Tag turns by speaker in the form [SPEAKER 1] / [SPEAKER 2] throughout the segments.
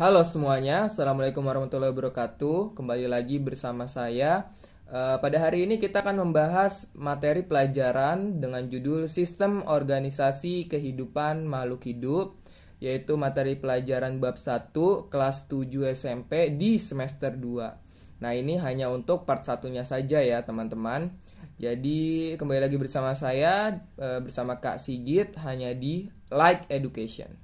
[SPEAKER 1] Halo semuanya, Assalamualaikum warahmatullahi wabarakatuh. Kembali lagi bersama saya. Pada hari ini kita akan membahas materi pelajaran dengan judul Sistem Organisasi Kehidupan Makhluk Hidup, yaitu materi pelajaran bab 1 kelas 7 SMP di semester 2. Nah, ini hanya untuk part satunya saja ya teman-teman. Jadi kembali lagi bersama saya, bersama Kak Sigit, hanya di Like Education.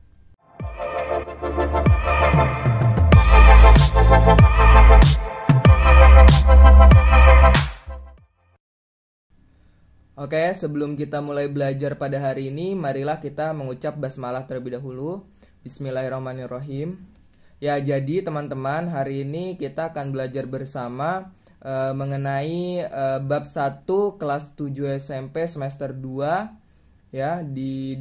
[SPEAKER 1] Oke, sebelum kita mulai belajar pada hari ini, marilah kita mengucap basmalah terlebih dahulu. Bismillahirrahmanirrahim. Ya, jadi teman-teman, hari ini kita akan belajar bersama mengenai bab 1 kelas 7 SMP semester 2 ya,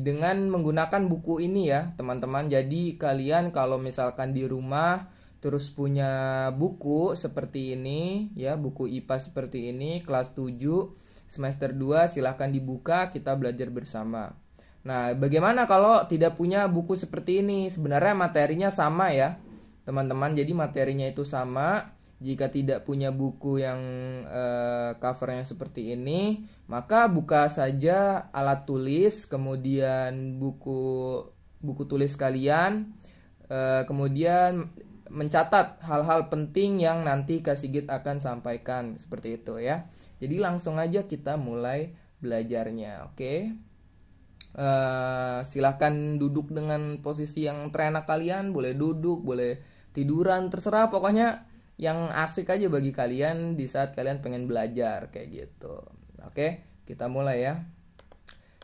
[SPEAKER 1] dengan menggunakan buku ini ya, teman-teman. Jadi kalian kalau misalkan di rumah terus punya buku seperti ini ya, buku IPA seperti ini kelas 7 semester 2, silahkan dibuka, kita belajar bersama. Nah, bagaimana kalau tidak punya buku seperti ini? Sebenarnya materinya sama ya, teman-teman. Jadi materinya itu sama. Jika tidak punya buku yang covernya seperti ini, maka buka saja alat tulis, kemudian buku tulis kalian, kemudian mencatat hal-hal penting yang nanti Kak Sigit akan sampaikan, seperti itu ya. Jadi langsung aja kita mulai belajarnya, oke? Silahkan duduk dengan posisi yang terenak kalian, boleh duduk, boleh tiduran, terserah, pokoknya yang asik aja bagi kalian di saat kalian pengen belajar kayak gitu. Oke, kita mulai ya.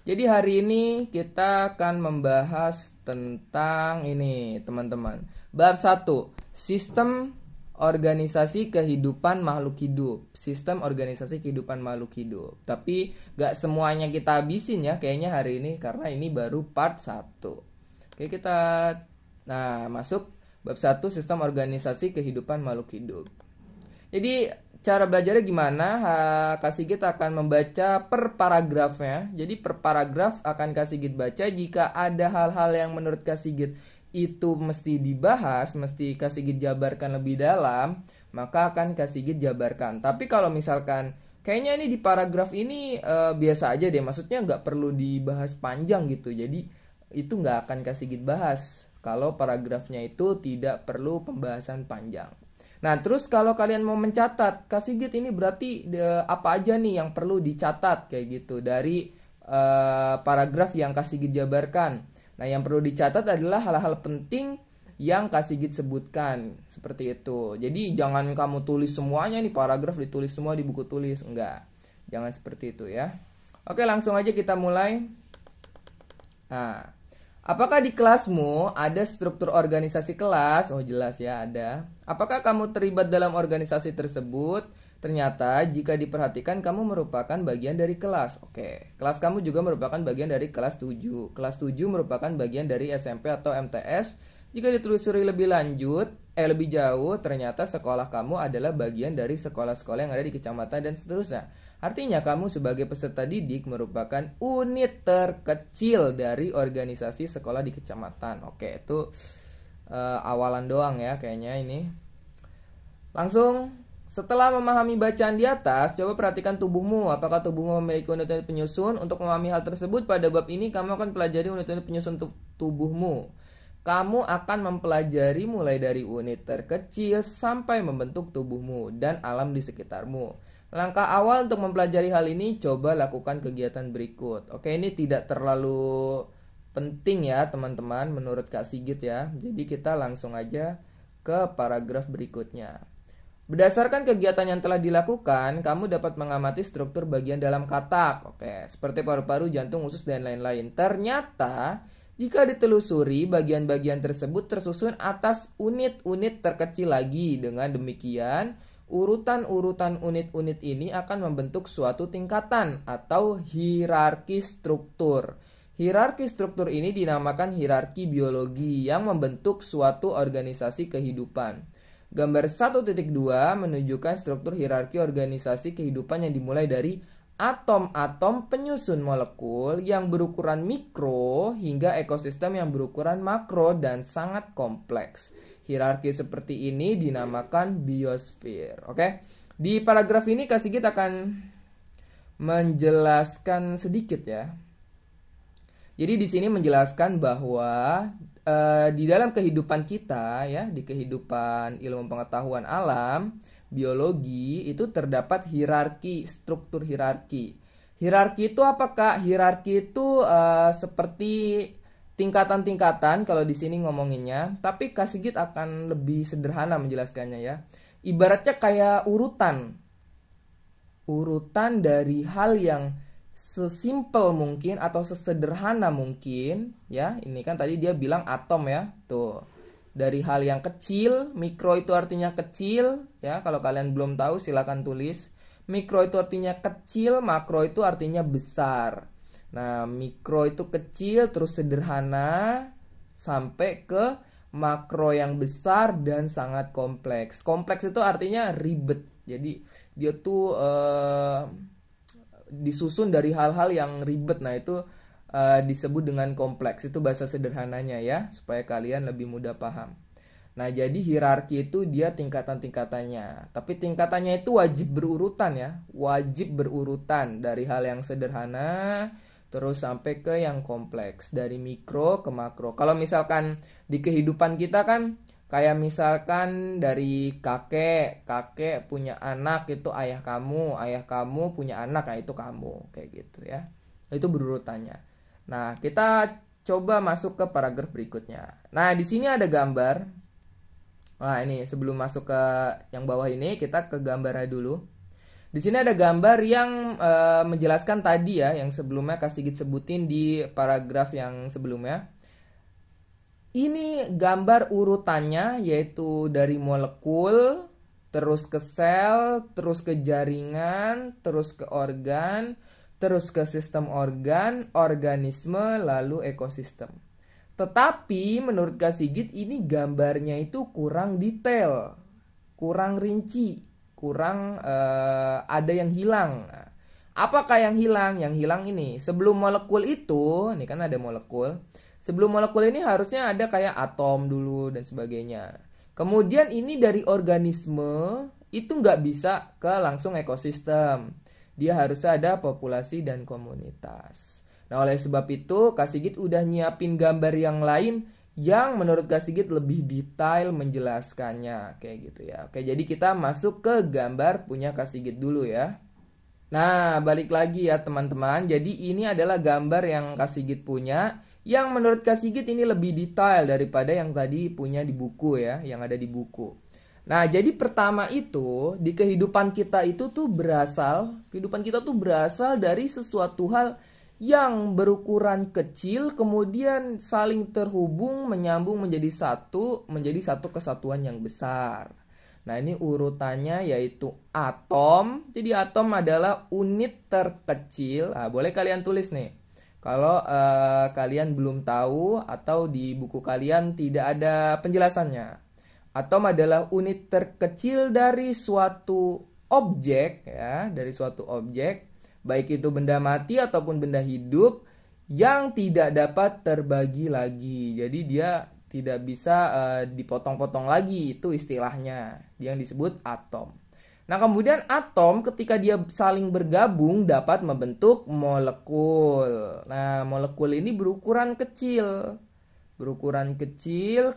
[SPEAKER 1] Jadi hari ini kita akan membahas tentang ini, teman-teman. Bab 1, Sistem Organisasi Kehidupan Makhluk Hidup. Sistem Organisasi Kehidupan Makhluk Hidup. Tapi gak semuanya kita habisin ya kayaknya hari ini, karena ini baru part 1. Oke, kita masuk bab 1, Sistem Organisasi Kehidupan Makhluk Hidup. Jadi cara belajarnya gimana? Kak Sigit akan membaca per paragrafnya. Jadi per paragraf akan Kak Sigit baca. Jika ada hal-hal yang menurut Kak Sigit itu mesti dibahas, mesti Kak Sigit jabarkan lebih dalam, maka akan Kak Sigit jabarkan. Tapi kalau misalkan kayaknya ini di paragraf ini biasa aja deh, maksudnya nggak perlu dibahas panjang gitu, jadi itu nggak akan Kak Sigit bahas kalau paragrafnya itu tidak perlu pembahasan panjang. Nah, terus kalau kalian mau mencatat, Kak Sigit ini berarti apa aja nih yang perlu dicatat kayak gitu dari paragraf yang Kak Sigit jabarkan. Nah, yang perlu dicatat adalah hal-hal penting yang Kak Sigit sebutkan, seperti itu. Jadi jangan kamu tulis semuanya nih, paragraf ditulis semua di buku tulis, enggak. Jangan seperti itu ya. Oke, langsung aja kita mulai. Nah, apakah di kelasmu ada struktur organisasi kelas? Oh, jelas ya, ada. Apakah kamu terlibat dalam organisasi tersebut? Ternyata jika diperhatikan kamu merupakan bagian dari kelas. Oke, kelas kamu juga merupakan bagian dari kelas 7. Kelas 7 merupakan bagian dari SMP atau MTS. Jika ditelusuri lebih jauh, ternyata sekolah kamu adalah bagian dari sekolah-sekolah yang ada di kecamatan dan seterusnya. Artinya kamu sebagai peserta didik merupakan unit terkecil dari organisasi sekolah di kecamatan. Oke, itu awalan doang ya kayaknya ini. Langsung, setelah memahami bacaan di atas, coba perhatikan tubuhmu. Apakah tubuhmu memiliki unit-unit penyusun? Untuk memahami hal tersebut, pada bab ini kamu akan pelajari unit-unit penyusun tubuhmu. Kamu akan mempelajari mulai dari unit terkecil sampai membentuk tubuhmu dan alam di sekitarmu. Langkah awal untuk mempelajari hal ini, coba lakukan kegiatan berikut. Oke, ini tidak terlalu penting ya teman-teman menurut Kak Sigit ya. Jadi kita langsung aja ke paragraf berikutnya. Berdasarkan kegiatan yang telah dilakukan, kamu dapat mengamati struktur bagian dalam katak. Oke, seperti paru-paru, jantung, usus, dan lain-lain. Ternyata, jika ditelusuri, bagian-bagian tersebut tersusun atas unit-unit terkecil lagi. Dengan demikian, urutan-urutan unit-unit ini akan membentuk suatu tingkatan atau hierarki struktur. Hierarki struktur ini dinamakan hierarki biologi yang membentuk suatu organisasi kehidupan. Gambar 1.2 menunjukkan struktur hierarki organisasi kehidupan yang dimulai dari atom-atom penyusun molekul yang berukuran mikro hingga ekosistem yang berukuran makro dan sangat kompleks. Hierarki seperti ini dinamakan biosfer. Oke. Di paragraf ini Kak Sigit akan menjelaskan sedikit ya. Jadi di sini menjelaskan bahwa di dalam kehidupan kita ya, di kehidupan ilmu pengetahuan alam, biologi itu terdapat hierarki, struktur hierarki. Hierarki itu apa Kak? Hierarki itu seperti tingkatan-tingkatan kalau di sini ngomonginnya, tapi Kak Sigit akan lebih sederhana menjelaskannya ya. Ibaratnya kayak urutan. Urutan dari hal yang sesimpel mungkin atau sesederhana mungkin ya. Ini kan tadi dia bilang atom ya. Tuh. Dari hal yang kecil, mikro itu artinya kecil ya. Kalau kalian belum tahu silakan tulis. Mikro itu artinya kecil, makro itu artinya besar. Nah, mikro itu kecil terus sederhana sampai ke makro yang besar dan sangat kompleks. Kompleks itu artinya ribet. Jadi dia tuh disusun dari hal-hal yang ribet. Nah, itu disebut dengan kompleks. Itu bahasa sederhananya ya, supaya kalian lebih mudah paham. Nah, jadi hierarki itu dia tingkatan-tingkatannya. Tapi tingkatannya itu wajib berurutan ya. Wajib berurutan dari hal yang sederhana terus sampai ke yang kompleks, dari mikro ke makro. Kalau misalkan di kehidupan kita kan kayak misalkan dari kakek punya anak, itu ayah kamu punya anak, nah itu kamu, kayak gitu ya. Itu berurutannya. Nah, kita coba masuk ke paragraf berikutnya. Nah, di sini ada gambar. Nah, ini sebelum masuk ke yang bawah ini, kita ke gambarnya dulu. Di sini ada gambar yang menjelaskan tadi ya, yang sebelumnya Kak Sigit sebutin di paragraf yang sebelumnya. Ini gambar urutannya, yaitu dari molekul, terus ke sel, terus ke jaringan, terus ke organ, terus ke sistem organ, organisme, lalu ekosistem. Tetapi menurut Kak Sigit ini gambarnya itu kurang detail, kurang rinci, kurang ada yang hilang. Apakah yang hilang? Yang hilang ini, sebelum molekul itu, ini kan ada molekul. Sebelum molekul ini harusnya ada kayak atom dulu dan sebagainya. Kemudian ini dari organisme itu nggak bisa ke langsung ekosistem. Dia harus ada populasi dan komunitas. Nah, oleh sebab itu Kak Sigit udah nyiapin gambar yang lain yang menurut Kak Sigit lebih detail menjelaskannya. Kayak gitu ya. Oke, jadi kita masuk ke gambar punya Kak Sigit dulu ya. Nah, balik lagi ya teman-teman. Jadi ini adalah gambar yang Kak Sigit punya, yang menurut Kak Sigit ini lebih detail daripada yang tadi punya di buku ya, yang ada di buku. Nah, jadi pertama itu, di kehidupan kita itu tuh kehidupan kita tuh berasal dari sesuatu hal yang berukuran kecil, kemudian saling terhubung, menyambung menjadi satu kesatuan yang besar. Nah, ini urutannya yaitu atom. Jadi atom adalah unit terkecil. Nah, boleh kalian tulis nih. Kalau kalian belum tahu atau di buku kalian tidak ada penjelasannya. Atom adalah unit terkecil dari suatu objek ya, dari suatu objek, baik itu benda mati ataupun benda hidup yang tidak dapat terbagi lagi. Jadi dia tidak bisa dipotong-potong lagi, itu istilahnya yang disebut atom. Nah, kemudian atom ketika dia saling bergabung dapat membentuk molekul. Nah, molekul ini berukuran kecil.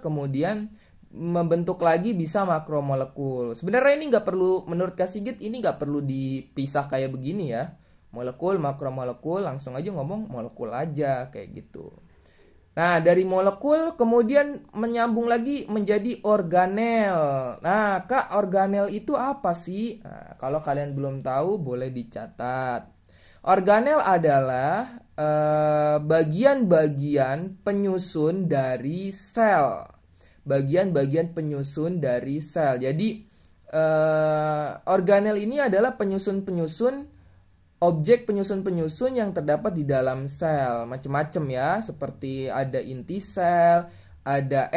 [SPEAKER 1] Kemudian membentuk lagi bisa makromolekul. Sebenarnya ini nggak perlu, menurut Kak Sigit ini nggak perlu dipisah kayak begini ya. Molekul, makromolekul, langsung aja ngomong molekul aja kayak gitu. Nah, dari molekul kemudian menyambung lagi menjadi organel. Nah, Kak, organel itu apa sih? Nah, kalau kalian belum tahu boleh dicatat. Organel adalah bagian-bagian penyusun dari sel. Bagian-bagian penyusun dari sel. Jadi, organel ini adalah penyusun-penyusun objek penyusun-penyusun yang terdapat di dalam sel, macam-macam ya, seperti ada inti sel, ada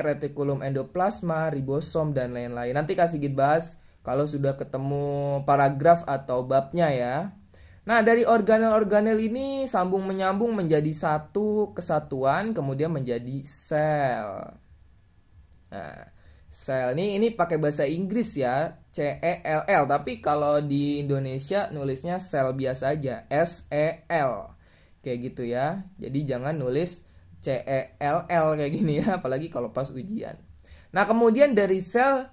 [SPEAKER 1] retikulum endoplasma, ribosom dan lain-lain. Nanti Kak Sigit bahas kalau sudah ketemu paragraf atau babnya ya. Nah, dari organel-organel ini sambung menyambung menjadi satu kesatuan, kemudian menjadi sel. Nah, sel ini pakai bahasa Inggris ya, CELL, tapi kalau di Indonesia nulisnya sel biasa aja, SEL. Kayak gitu ya. Jadi jangan nulis CELL kayak gini ya, apalagi kalau pas ujian. Nah, kemudian dari sel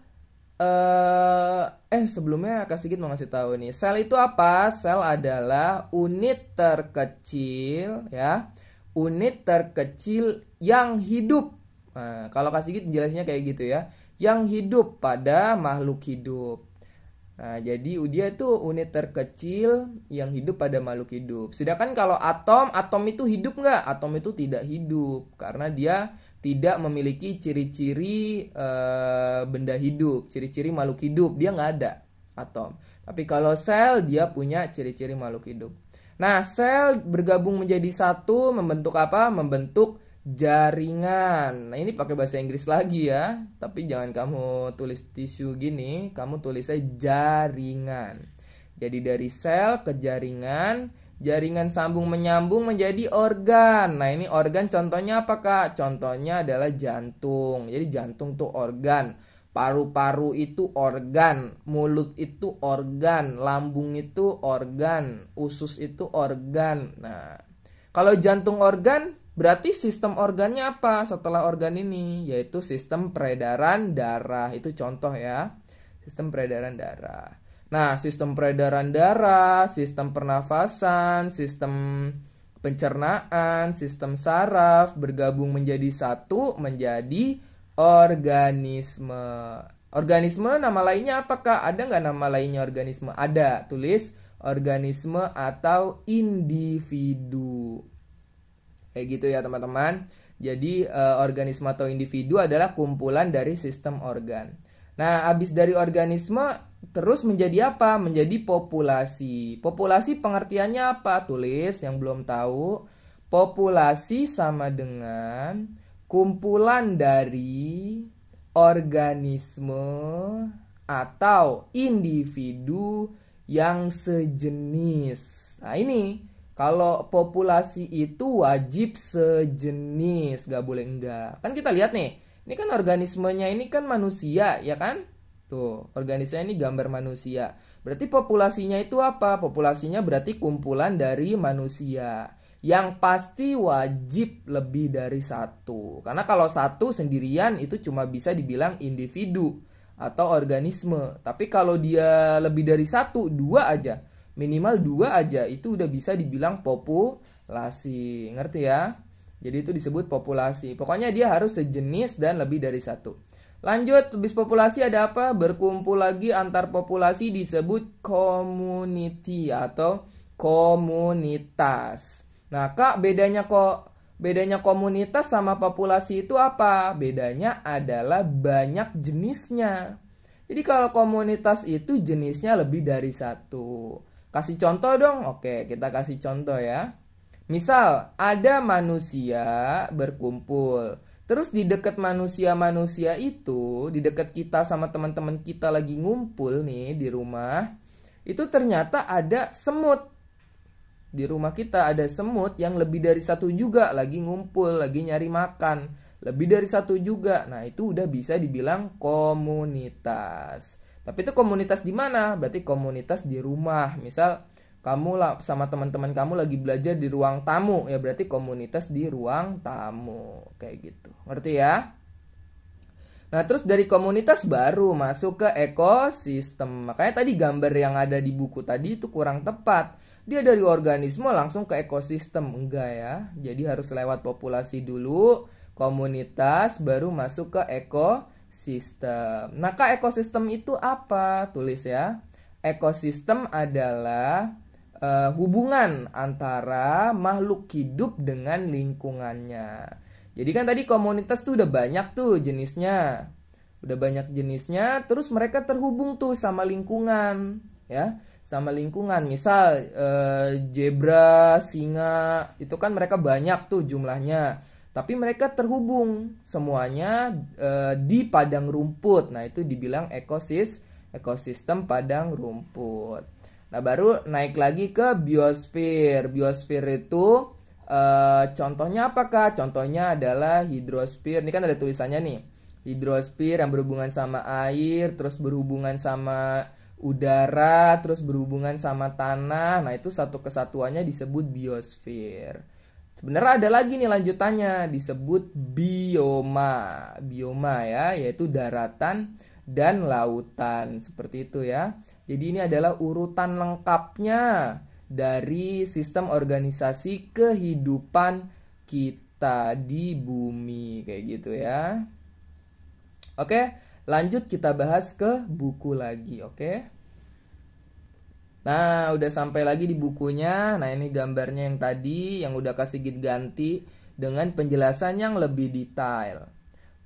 [SPEAKER 1] sebelumnya Kak Sigit mau ngasih tahu nih. Sel itu apa? Sel adalah unit terkecil ya. Unit terkecil yang hidup. Nah, kalau Kak Sigit jelasnya kayak gitu ya. Yang hidup pada makhluk hidup. Nah, jadi dia itu unit terkecil yang hidup pada makhluk hidup. Sedangkan kalau atom itu hidup nggak? Atom itu tidak hidup karena dia tidak memiliki ciri-ciri benda hidup, ciri-ciri makhluk hidup. Dia nggak ada atom. Tapi kalau sel dia punya ciri-ciri makhluk hidup. Nah, sel bergabung menjadi satu membentuk apa? Membentuk jaringan. Nah, ini pakai bahasa Inggris lagi ya. Tapi jangan kamu tulis tisu gini, kamu tulisnya jaringan. Jadi dari sel ke jaringan, jaringan sambung menyambung menjadi organ. Nah, ini organ contohnya apa, Kak? Contohnya adalah jantung. Jadi jantung tuh organ. Paru-paru itu organ, mulut itu organ, lambung itu organ, usus itu organ. Nah, kalau jantung organ, berarti sistem organnya apa setelah organ ini? Yaitu sistem peredaran darah. Itu contoh ya. Sistem peredaran darah. Nah, sistem peredaran darah, sistem pernafasan, sistem pencernaan, sistem saraf bergabung menjadi satu menjadi organisme. Organisme nama lainnya apakah? Ada nggak nama lainnya organisme? Ada. Tulis organisme atau individu. Kayak gitu ya teman-teman. Jadi organisme atau individu adalah kumpulan dari sistem organ. Nah, habis dari organisme terus menjadi apa? Menjadi populasi. Populasi pengertiannya apa? Tulis yang belum tahu. Populasi sama dengan kumpulan dari organisme atau individu yang sejenis. Nah, ini kalau populasi itu wajib sejenis, gak boleh enggak. Kan kita lihat nih, ini kan organismenya ini kan manusia, ya kan? Tuh, organismenya ini gambar manusia. Berarti populasinya itu apa? Populasinya berarti kumpulan dari manusia. Yang pasti wajib lebih dari satu. Karena kalau satu sendirian itu cuma bisa dibilang individu atau organisme. Tapi kalau dia lebih dari satu, dua aja. Minimal dua aja itu udah bisa dibilang populasi. Ngerti ya? Jadi itu disebut populasi. Pokoknya dia harus sejenis dan lebih dari satu. Lanjut, habis populasi ada apa? Berkumpul lagi antar populasi disebut community atau komunitas. Nah, Kak, bedanya komunitas sama populasi itu apa? Bedanya adalah banyak jenisnya. Jadi kalau komunitas itu jenisnya lebih dari satu. Kasih contoh dong. Oke, kita kasih contoh ya. Misal, ada manusia berkumpul. Terus di dekat manusia-manusia itu, di dekat kita sama teman-teman kita lagi ngumpul nih di rumah, itu ternyata ada semut. Di rumah kita ada semut yang lebih dari satu juga lagi ngumpul, lagi nyari makan. Lebih dari satu juga. Nah, itu udah bisa dibilang komunitas. Tapi itu komunitas di mana? Berarti komunitas di rumah. Misal kamu sama teman-teman kamu lagi belajar di ruang tamu, ya berarti komunitas di ruang tamu. Kayak gitu. Ngerti ya? Nah, terus dari komunitas baru masuk ke ekosistem. Makanya tadi gambar yang ada di buku tadi itu kurang tepat. Dia dari organisme langsung ke ekosistem. Enggak ya. Jadi harus lewat populasi dulu, komunitas, baru masuk ke ekosistem. Nah, Kak, ekosistem itu apa? Tulis ya. Ekosistem adalah hubungan antara makhluk hidup dengan lingkungannya. Jadi kan tadi komunitas tuh udah banyak tuh jenisnya. Udah banyak jenisnya, terus mereka terhubung tuh sama lingkungan, ya. Sama lingkungan. Misal zebra, singa, itu kan mereka banyak tuh jumlahnya. Tapi mereka terhubung semuanya di padang rumput. Nah, itu dibilang ekosistem padang rumput. Nah, baru naik lagi ke biosfer. Biosfer itu contohnya apakah? Contohnya adalah hidrosfer. Ini kan ada tulisannya nih. Hidrosfer yang berhubungan sama air, terus berhubungan sama udara, terus berhubungan sama tanah. Nah, itu satu kesatuannya disebut biosfer. Sebenarnya ada lagi nih lanjutannya, disebut bioma. Bioma ya, yaitu daratan dan lautan. Seperti itu ya. Jadi ini adalah urutan lengkapnya dari sistem organisasi kehidupan kita di bumi. Kayak gitu ya. Oke, lanjut kita bahas ke buku lagi, oke? Nah, udah sampai lagi di bukunya. Nah, ini gambarnya yang tadi yang udah kasih Sigit ganti dengan penjelasan yang lebih detail.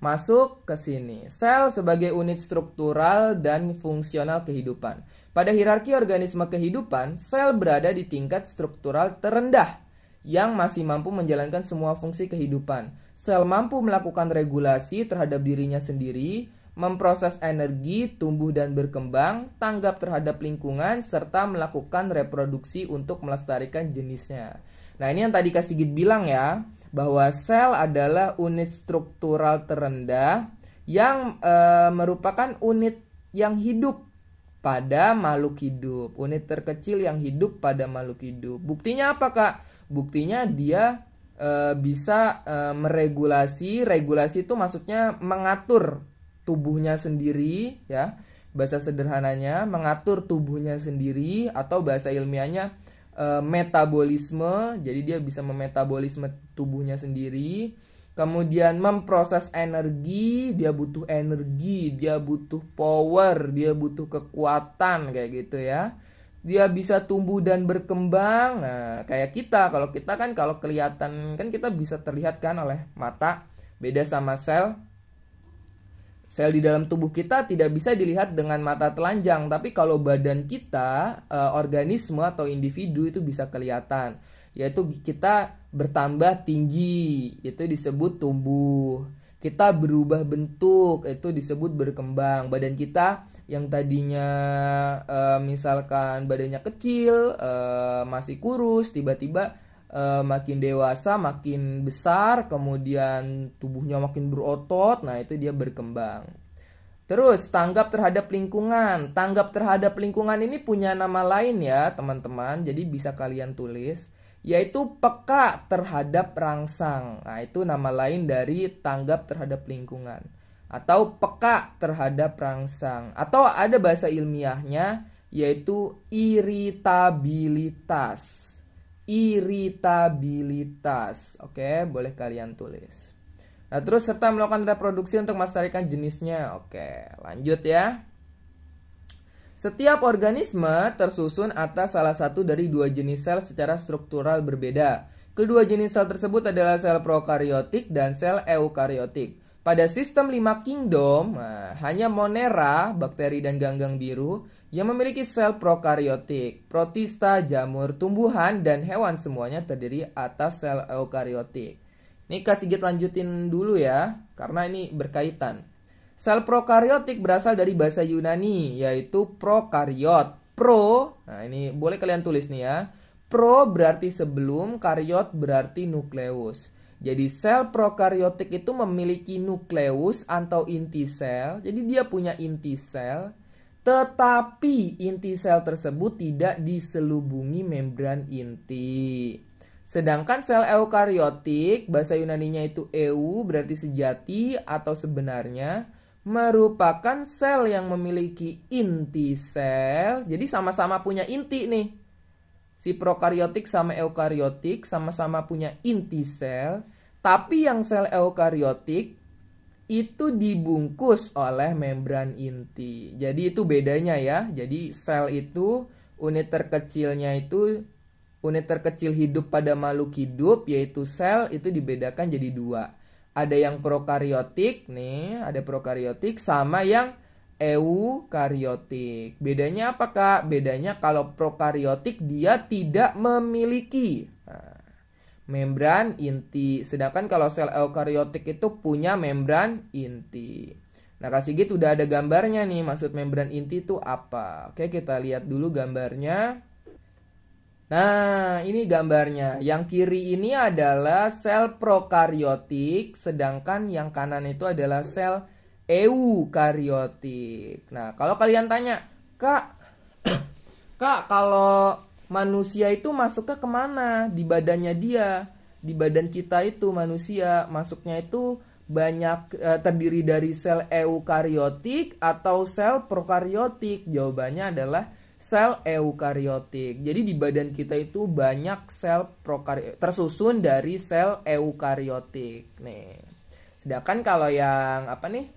[SPEAKER 1] Masuk ke sini. Sel sebagai unit struktural dan fungsional kehidupan. Pada hierarki organisme kehidupan, sel berada di tingkat struktural terendah yang masih mampu menjalankan semua fungsi kehidupan. Sel mampu melakukan regulasi terhadap dirinya sendiri, memproses energi, tumbuh dan berkembang, tanggap terhadap lingkungan, serta melakukan reproduksi untuk melestarikan jenisnya. Nah, ini yang tadi Kak Sigit bilang ya, bahwa sel adalah unit struktural terendah yang merupakan unit yang hidup pada makhluk hidup. Unit terkecil yang hidup pada makhluk hidup. Buktinya apa, Kak? Buktinya dia bisa meregulasi. Regulasi itu maksudnya mengatur tubuhnya sendiri ya. Bahasa sederhananya mengatur tubuhnya sendiri, atau bahasa ilmiahnya metabolisme. Jadi dia bisa memetabolisme tubuhnya sendiri. Kemudian memproses energi, dia butuh energi, dia butuh power, dia butuh kekuatan kayak gitu ya. Dia bisa tumbuh dan berkembang. Nah, kayak kita, kalau kita kan kalau kelihatan kan kita bisa terlihat kan oleh mata. Beda sama sel. Sel di dalam tubuh kita tidak bisa dilihat dengan mata telanjang, tapi kalau badan kita, organisme atau individu itu bisa kelihatan. Yaitu kita bertambah tinggi, itu disebut tumbuh. Kita berubah bentuk, itu disebut berkembang. Badan kita yang tadinya misalkan badannya kecil, masih kurus, tiba-tiba makin dewasa, makin besar, kemudian tubuhnya makin berotot. Nah, itu dia berkembang. Terus tanggap terhadap lingkungan. Tanggap terhadap lingkungan ini punya nama lain ya teman-teman. Jadi bisa kalian tulis, yaitu peka terhadap rangsang. Nah, itu nama lain dari tanggap terhadap lingkungan, atau peka terhadap rangsang. Atau ada bahasa ilmiahnya, yaitu iritabilitas. Iritabilitas. Oke, boleh kalian tulis. Nah, terus serta melakukan reproduksi untuk melestarikan jenisnya. Oke, lanjut ya. Setiap organisme tersusun atas salah satu dari dua jenis sel secara struktural berbeda. Kedua jenis sel tersebut adalah sel prokariotik dan sel eukariotik. Pada sistem 5 kingdom, hanya Monera, bakteri dan ganggang biru, yang memiliki sel prokariotik. Protista, jamur, tumbuhan, dan hewan semuanya terdiri atas sel eukariotik. Ini Kak Sigit lanjutin dulu ya, karena ini berkaitan. Sel prokariotik berasal dari bahasa Yunani, yaitu prokariot. Pro, nah ini boleh kalian tulis nih ya. Pro berarti sebelum, kariot berarti nukleus. Jadi sel prokariotik itu memiliki nukleus atau inti sel. Jadi dia punya inti sel, tetapi inti sel tersebut tidak diselubungi membran inti. Sedangkan sel eukariotik, bahasa Yunaninya itu eu, berarti sejati atau sebenarnya, merupakan sel yang memiliki inti sel. Jadi sama-sama punya inti nih. Si prokariotik sama eukariotik sama-sama punya inti sel. Tapi yang sel eukariotik itu dibungkus oleh membran inti. Jadi itu bedanya ya. Jadi sel itu unit terkecilnya itu, unit terkecil hidup pada makhluk hidup, yaitu sel, itu dibedakan jadi dua. Ada yang prokariotik nih, ada prokariotik sama yang eukariotik. Bedanya apa Kak? Bedanya kalau prokariotik dia tidak memiliki membran inti, sedangkan kalau sel eukariotik itu punya membran inti. Nah, Kak Sigit udah ada gambarnya nih, maksud membran inti itu apa? Oke, kita lihat dulu gambarnya. Nah, ini gambarnya. Yang kiri ini adalah sel prokariotik, sedangkan yang kanan itu adalah sel eukariotik. Nah, kalau kalian tanya, Kak, Kak, kalau manusia itu masuknya kemana di badannya dia? Di badan kita itu manusia masuknya itu banyak terdiri dari sel eukariotik atau sel prokariotik. Jawabannya adalah sel eukariotik. Jadi di badan kita itu banyak sel tersusun dari sel eukariotik. Nih. Sedangkan kalau yang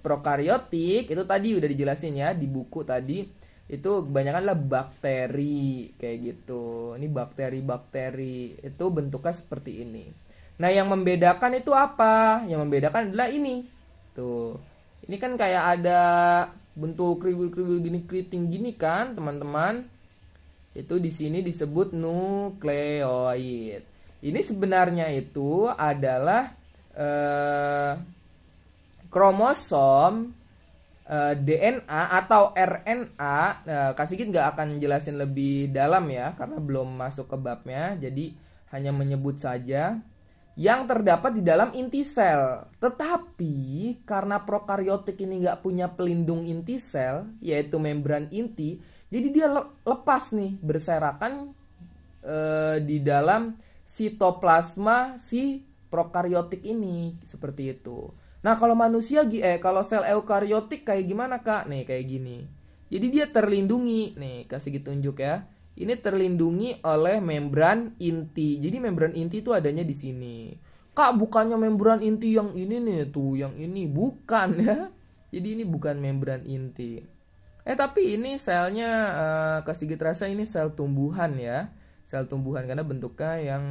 [SPEAKER 1] prokariotik itu tadi udah dijelasin ya di buku tadi. Itu kebanyakan lah bakteri kayak gitu. Ini bakteri-bakteri itu bentuknya seperti ini. Nah, yang membedakan itu apa? Yang membedakan adalah ini. Tuh. Ini kan kayak ada bentuk kriwil-kriwil gini, keriting gini kan, teman-teman. Itu di sini disebut nukleoid. Ini sebenarnya itu adalah kromosom DNA atau RNA. Kak Sigit nggak akan jelasin lebih dalam ya, karena belum masuk ke babnya. Jadi hanya menyebut saja yang terdapat di dalam inti sel. Tetapi karena prokariotik ini nggak punya pelindung inti sel, yaitu membran inti, jadi dia lepas nih berserakan di dalam sitoplasma si prokariotik ini, seperti itu. Nah, kalau manusia kalau sel eukariotik kayak gimana, Kak? Nih, kayak gini. Jadi dia terlindungi. Nih, kasih gitu tunjuk ya. Ini terlindungi oleh membran inti. Jadi membran inti itu adanya di sini. Kak, bukannya membran inti yang ini nih, tuh yang ini. Bukan ya. Jadi ini bukan membran inti. Tapi ini selnya Kak Sigit rasa ini sel tumbuhan ya. Sel tumbuhan karena bentuknya yang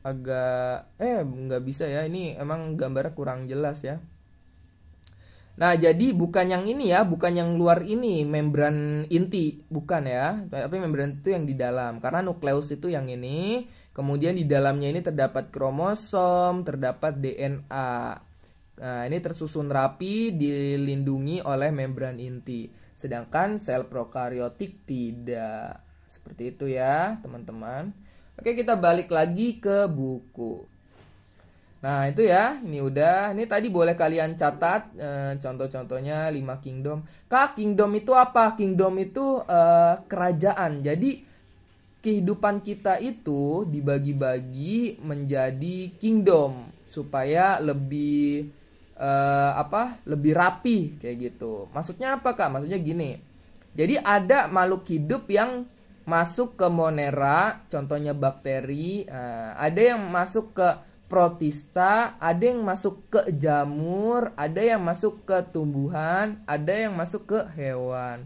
[SPEAKER 1] agak nggak bisa ya, ini emang gambarnya kurang jelas ya. Nah, jadi bukan yang ini ya, bukan yang luar ini membran inti, bukan ya, tapi membran itu yang di dalam, karena nukleus itu yang ini, kemudian di dalamnya ini terdapat kromosom, terdapat DNA. Nah, ini tersusun rapi, dilindungi oleh membran inti, sedangkan sel prokariotik tidak. Seperti itu ya teman-teman. Oke, kita balik lagi ke buku. Nah, itu ya, ini udah. Ini tadi boleh kalian catat contoh-contohnya 5 kingdom. Kak, kingdom itu apa? Kingdom itu kerajaan. Jadi kehidupan kita itu dibagi-bagi menjadi kingdom supaya lebih lebih rapi kayak gitu. Maksudnya apa, Kak? Maksudnya gini. Jadi ada makhluk hidup yang masuk ke monera, contohnya bakteri. Ada yang masuk ke protista, ada yang masuk ke jamur, ada yang masuk ke tumbuhan, ada yang masuk ke hewan.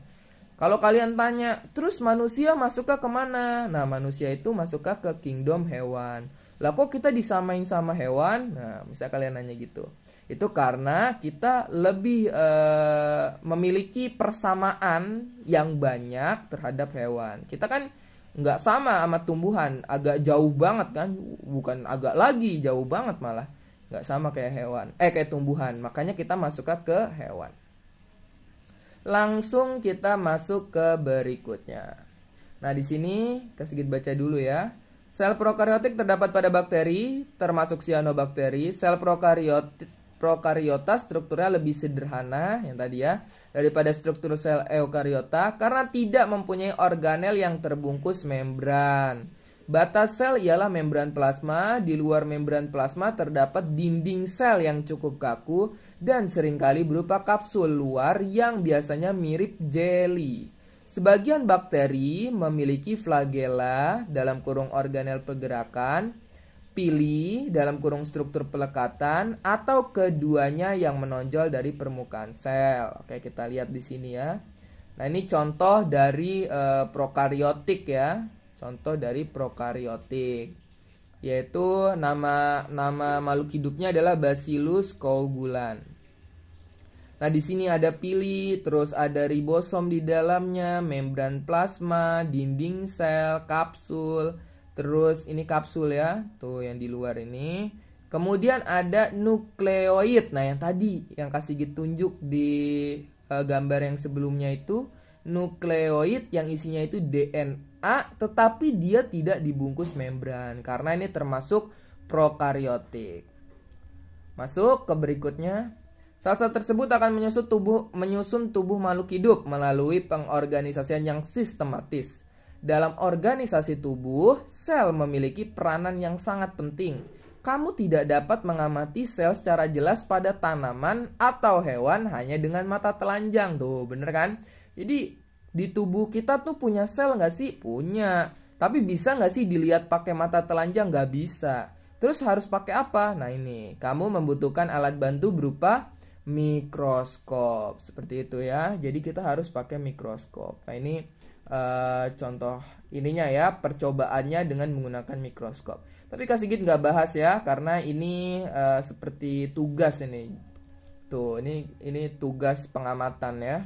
[SPEAKER 1] Kalau kalian tanya, terus manusia masuk ke kemana? Nah, manusia itu masuk ke kingdom hewan. Lah kok kita disamain sama hewan? Nah, bisa kalian nanya gitu. Itu karena kita lebih memiliki persamaan yang banyak terhadap hewan. Kita kan nggak sama tumbuhan, agak jauh banget kan, bukan agak lagi, jauh banget malah, nggak sama kayak hewan, kayak tumbuhan, makanya kita masuk ke hewan. Langsung kita masuk ke berikutnya. Nah, di sini kasih baca dulu ya. Sel prokariotik terdapat pada bakteri, termasuk cyanobacteria. Sel prokariota strukturnya lebih sederhana yang tadi ya daripada struktur sel eukariota karena tidak mempunyai organel yang terbungkus membran. Batas sel ialah membran plasma. Di luar membran plasma terdapat dinding sel yang cukup kaku dan seringkali berupa kapsul luar yang biasanya mirip jeli. Sebagian bakteri memiliki flagella dalam kurung organel pergerakan, pili dalam kurung struktur pelekatan, atau keduanya yang menonjol dari permukaan sel. Oke, kita lihat di sini ya. Nah, ini contoh dari prokariotik ya. Contoh dari prokariotik. Yaitu nama makhluk hidupnya adalah Bacillus coagulant. Nah, di sini ada pili, terus ada ribosom di dalamnya, membran plasma, dinding sel, kapsul. Terus ini kapsul ya, tuh yang di luar ini. Kemudian ada nukleoid. Nah, yang tadi yang kasih tunjuk di gambar yang sebelumnya itu nukleoid yang isinya itu DNA, tetapi dia tidak dibungkus membran karena ini termasuk prokariotik. Masuk ke berikutnya. Sel-sel tersebut akan menyusun tubuh makhluk hidup melalui pengorganisasian yang sistematis. Dalam organisasi tubuh, sel memiliki peranan yang sangat penting. Kamu tidak dapat mengamati sel secara jelas pada tanaman atau hewan hanya dengan mata telanjang. Tuh, bener kan? Jadi, di tubuh kita tuh punya sel nggak sih? Punya. Tapi bisa nggak sih dilihat pakai mata telanjang? Nggak bisa. Terus harus pakai apa? Nah ini, kamu membutuhkan alat bantu berupa mikroskop. Seperti itu ya. Jadi kita harus pakai mikroskop. Nah ini contoh ininya ya, percobaannya dengan menggunakan mikroskop. Tapi Kak Sigit nggak bahas ya, karena ini seperti tugas ini. Tuh, ini tugas pengamatan ya.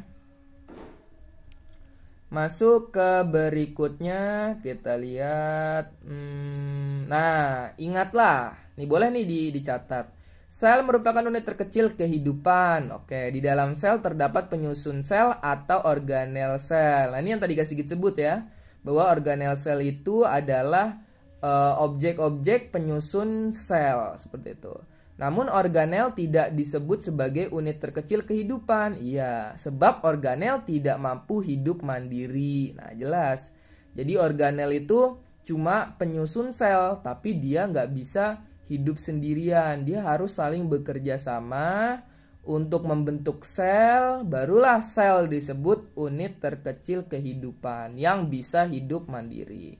[SPEAKER 1] Masuk ke berikutnya, kita lihat. Nah, ingatlah, nih boleh nih dicatat. Sel merupakan unit terkecil kehidupan. Oke, di dalam sel terdapat penyusun sel atau organel sel. Nah, ini yang tadi Kak Sigit sebut ya, bahwa organel sel itu adalah objek-objek penyusun sel, seperti itu. Namun organel tidak disebut sebagai unit terkecil kehidupan. Iya, sebab organel tidak mampu hidup mandiri. Nah, jelas. Jadi organel itu cuma penyusun sel, tapi dia nggak bisa hidup sendirian. Dia harus saling bekerja sama untuk membentuk sel. Barulah sel disebut unit terkecil kehidupan yang bisa hidup mandiri.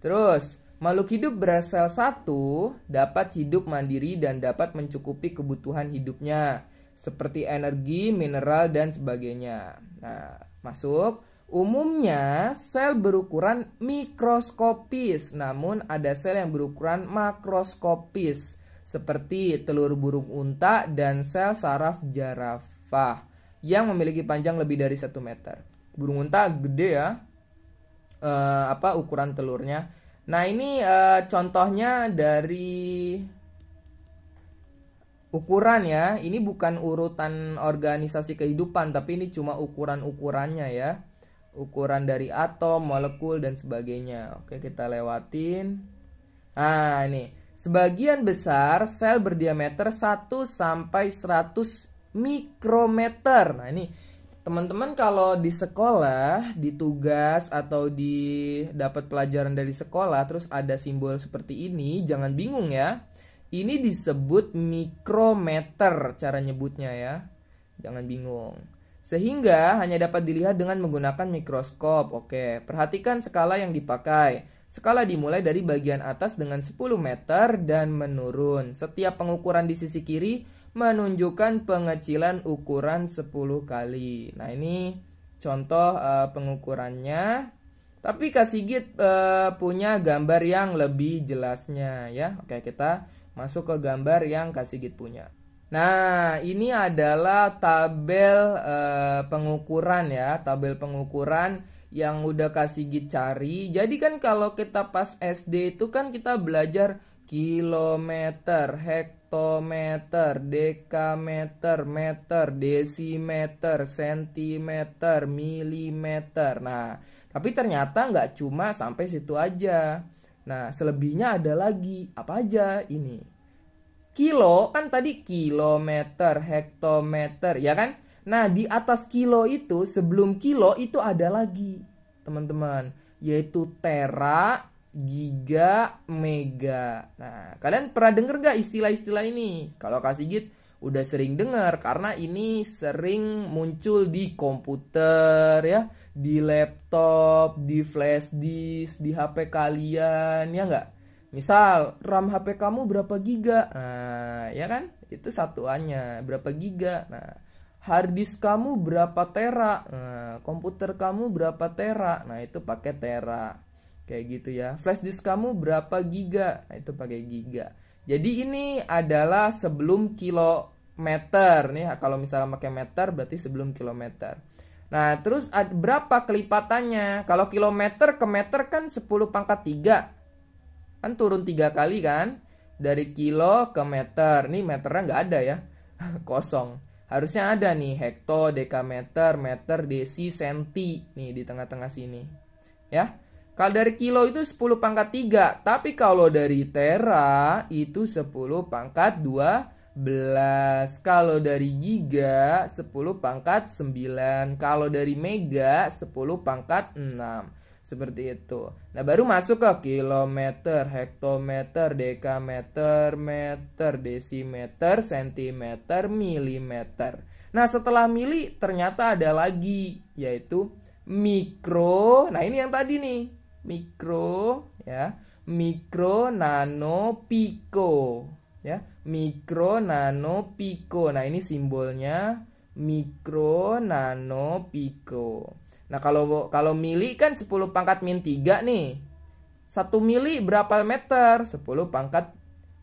[SPEAKER 1] Terus, makhluk hidup bersel satu dapat hidup mandiri dan dapat mencukupi kebutuhan hidupnya, seperti energi, mineral, dan sebagainya. Nah, masuk. Umumnya, sel berukuran mikroskopis, namun ada sel yang berukuran makroskopis, seperti telur burung unta dan sel saraf jarafah, yang memiliki panjang lebih dari 1 meter. Burung unta gede ya, ukuran telurnya. Nah ini contohnya dari ukuran ya. Ini bukan urutan organisasi kehidupan, tapi ini cuma ukuran-ukurannya ya. Ukuran dari atom, molekul, dan sebagainya. Oke, kita lewatin. Nah ini, sebagian besar sel berdiameter 1 sampai 100 mikrometer. Nah ini, teman-teman kalau di sekolah, di tugas atau dapat pelajaran dari sekolah terus ada simbol seperti ini, jangan bingung ya. Ini disebut mikrometer cara nyebutnya ya. Jangan bingung. Sehingga hanya dapat dilihat dengan menggunakan mikroskop. Oke, perhatikan skala yang dipakai. Skala dimulai dari bagian atas dengan 10 meter dan menurun. Setiap pengukuran di sisi kiri menunjukkan pengecilan ukuran 10 kali. Nah ini contoh pengukurannya. Tapi Kak Sigit punya gambar yang lebih jelasnya ya. Oke, kita masuk ke gambar yang Kak Sigit punya. Nah ini adalah tabel pengukuran ya. Tabel pengukuran yang udah Kak Sigit cari. Jadi kan kalau kita pas SD itu kan kita belajar kilometer, hektometer, dekameter, meter, desimeter, sentimeter, milimeter. Nah, tapi ternyata nggak cuma sampai situ aja. Nah, selebihnya ada lagi. Apa aja ini? Kilo, kan tadi kilometer, hektometer, ya kan? Nah, di atas kilo itu, sebelum kilo itu ada lagi, teman-teman. Yaitu tera, giga, mega. Nah, kalian pernah denger gak istilah-istilah ini? Kalau Kak Sigit udah sering dengar karena ini sering muncul di komputer ya, di laptop, di flash disk, di HP kalian, ya nggak? Misal RAM HP kamu berapa giga? Nah, ya kan? Itu satuannya berapa giga. Nah, hard disk kamu berapa tera? Nah, komputer kamu berapa tera? Nah, itu pakai tera. Kayak gitu ya. Flash disk kamu berapa giga? Nah, itu pakai giga. Jadi ini adalah sebelum kilometer nih. Kalau misalnya pakai meter berarti sebelum kilometer. Nah, terus berapa kelipatannya? Kalau kilometer ke meter kan 10 pangkat 3. Kan turun 3 kali kan? Dari kilo ke meter. Nih meternya nggak ada ya. Kosong. Harusnya ada nih hekto, dekameter, meter, desi, senti. Nih di tengah-tengah sini. Ya. Kalau dari kilo itu 10 pangkat 3. Tapi kalau dari tera itu 10 pangkat 2 Kalau dari giga 10 pangkat 9. Kalau dari mega 10 pangkat 6. Seperti itu. Nah, baru masuk ke kilometer, hektometer, dekameter, meter, desimeter, sentimeter, milimeter. Nah, setelah mili ternyata ada lagi, yaitu mikro. Nah, ini yang tadi nih. Mikro, ya. Mikro, nano, piko. Ya, mikro, nano, piko. Nah, ini simbolnya mikro, nano, piko. Nah, kalau mili kan 10 pangkat min 3 nih. 1 mili berapa meter? 10 pangkat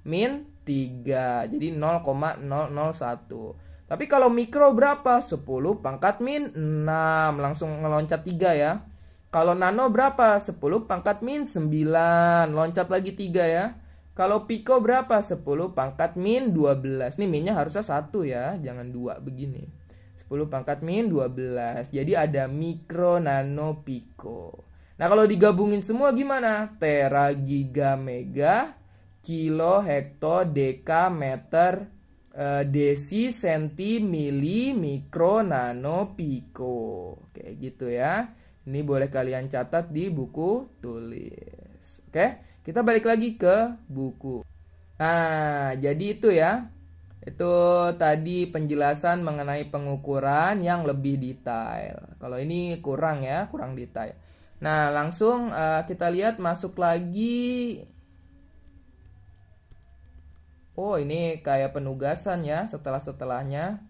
[SPEAKER 1] min 3. Jadi 0,001. Tapi kalau mikro berapa? 10 pangkat min 6. Langsung ngeloncat 3 ya. Kalau nano berapa? 10 pangkat min 9. Loncat lagi 3 ya. Kalau piko berapa? 10 pangkat min 12. Nih minnya harusnya 1 ya. Jangan 2 begini. 10 pangkat min 12. Jadi ada mikro, nano, piko. Nah, kalau digabungin semua gimana? Tera, giga, mega, kilo, hekto, deka, meter, desi, senti, mili, mikro, nano, piko. Kayak gitu ya. Ini boleh kalian catat di buku tulis. Oke, kita balik lagi ke buku. Nah, jadi itu ya. Itu tadi penjelasan mengenai pengukuran yang lebih detail. Kalau ini kurang ya, kurang detail. Nah, langsung kita lihat masuk lagi. Oh, ini kayak penugasan ya, setelah-setelahnya.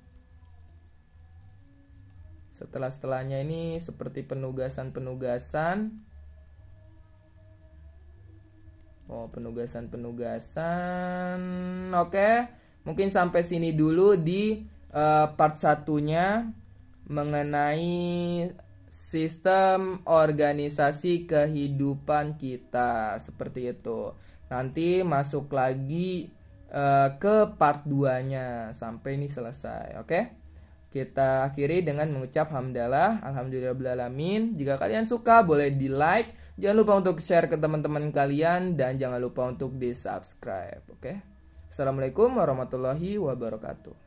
[SPEAKER 1] Setelah-setelahnya ini seperti penugasan-penugasan. Oh, penugasan-penugasan. Oke. Mungkin sampai sini dulu di part satunya mengenai sistem organisasi kehidupan kita. Seperti itu. Nanti masuk lagi ke part 2-nya sampai ini selesai. Oke? Kita akhiri dengan mengucap hamdalah, alhamdulillahirabbil alamin. Jika kalian suka boleh di like, jangan lupa untuk share ke teman-teman kalian, dan jangan lupa untuk di subscribe. Oke? Assalamualaikum warahmatullahi wabarakatuh.